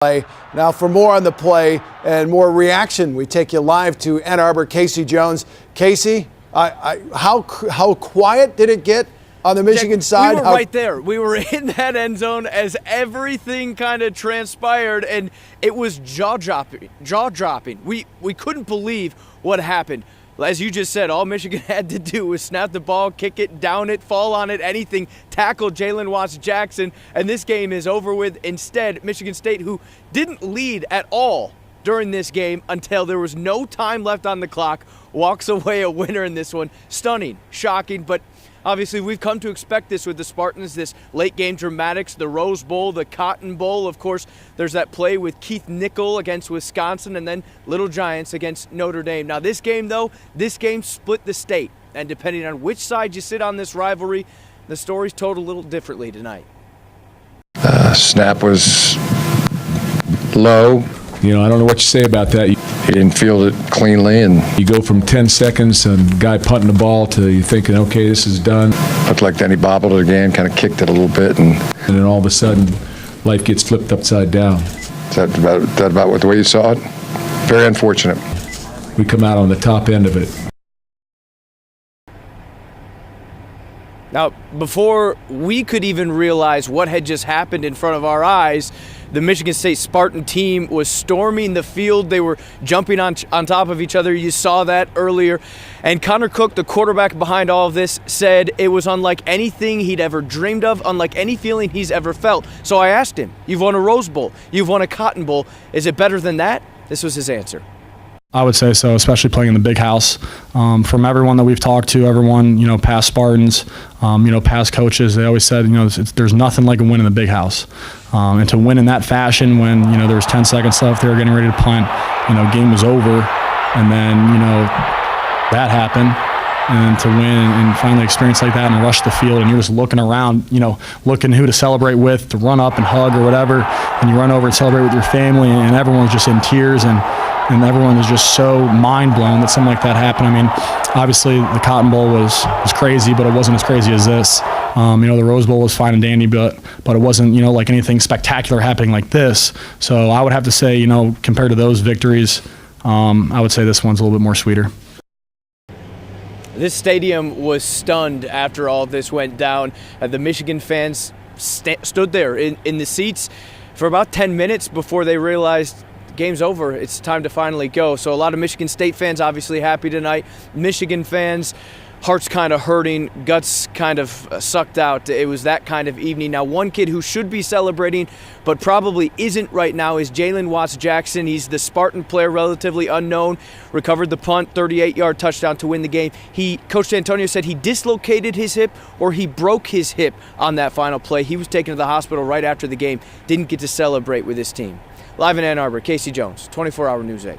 Play. Now for more on the play and more reaction, we take you live to Ann Arbor. Casey Jones. Casey, how quiet did it get on the Michigan side? We were right there. We were in that end zone as everything kind of transpired, and it was jaw-dropping. We couldn't believe what happened. As you just said, all Michigan had to do was snap the ball, kick it, down it, fall on it, anything, tackle Jalen Watts-Jackson, and this game is over with. Instead, Michigan State, who didn't lead at all during this game until there was no time left on the clock, walks away a winner in this one. Stunning, shocking, but obviously we've come to expect this with the Spartans, this late game dramatics, the Rose Bowl, the Cotton Bowl. Of course, there's that play with Keith Nickel against Wisconsin and then Little Giants against Notre Dame. Now this game, though, split the state. And depending on which side you sit on this rivalry, the story's told a little differently tonight. Snap was low. You know, I don't know what you say about that. He didn't field it cleanly, and You go from 10 seconds and guy punting the ball to you thinking, okay, this is done. looked like then he bobbled it again, kind of kicked it a little bit, and And then all of a sudden, life gets flipped upside down. is that about what the way you saw it? Very unfortunate. We come out on the top end of it. Now, before we could even realize what had just happened in front of our eyes, the Michigan State Spartan team was storming the field. They were jumping on top of each other. You saw that earlier. And Connor Cook, the quarterback behind all of this, said it was unlike anything he'd ever dreamed of, unlike any feeling he's ever felt. So I asked him, you've won a Rose Bowl, you've won a Cotton Bowl. Is it better than that? This was his answer. I would say so, especially playing in the big house. From everyone that we've talked to, everyone, past Spartans, past coaches, they always said, there's nothing like a win in the big house. And to win in that fashion when, there was 10 seconds left, they were getting ready to punt, game was over. And then, that happened. And to win and finally experience like that and rush the field and you're just looking around, looking who to celebrate with, to run up and hug or whatever. And you run over and celebrate with your family and everyone's just in tears and everyone is just so mind blown that something like that happened. I mean, obviously the Cotton Bowl was crazy, but it wasn't as crazy as this. The Rose Bowl was fine and dandy, but it wasn't, like anything spectacular happening like this. So I would have to say, compared to those victories, I would say this one's a little bit more sweeter. This stadium was stunned after all of this went down. The Michigan fans stood there in the seats for about 10 minutes before they realized game's over. It's time to finally go. So a lot of Michigan State fans obviously happy tonight. Michigan fans, hearts kind of hurting, guts kind of sucked out. It was that kind of evening. Now, one kid who should be celebrating but probably isn't right now is Jalen Watts-Jackson. He's the Spartan player, relatively unknown. Recovered the punt, 38-yard touchdown to win the game. Coach D'Antonio said he dislocated his hip or he broke his hip on that final play. He was taken to the hospital right after the game. Didn't get to celebrate with his team. Live in Ann Arbor, Casey Jones, 24 Hour News 8.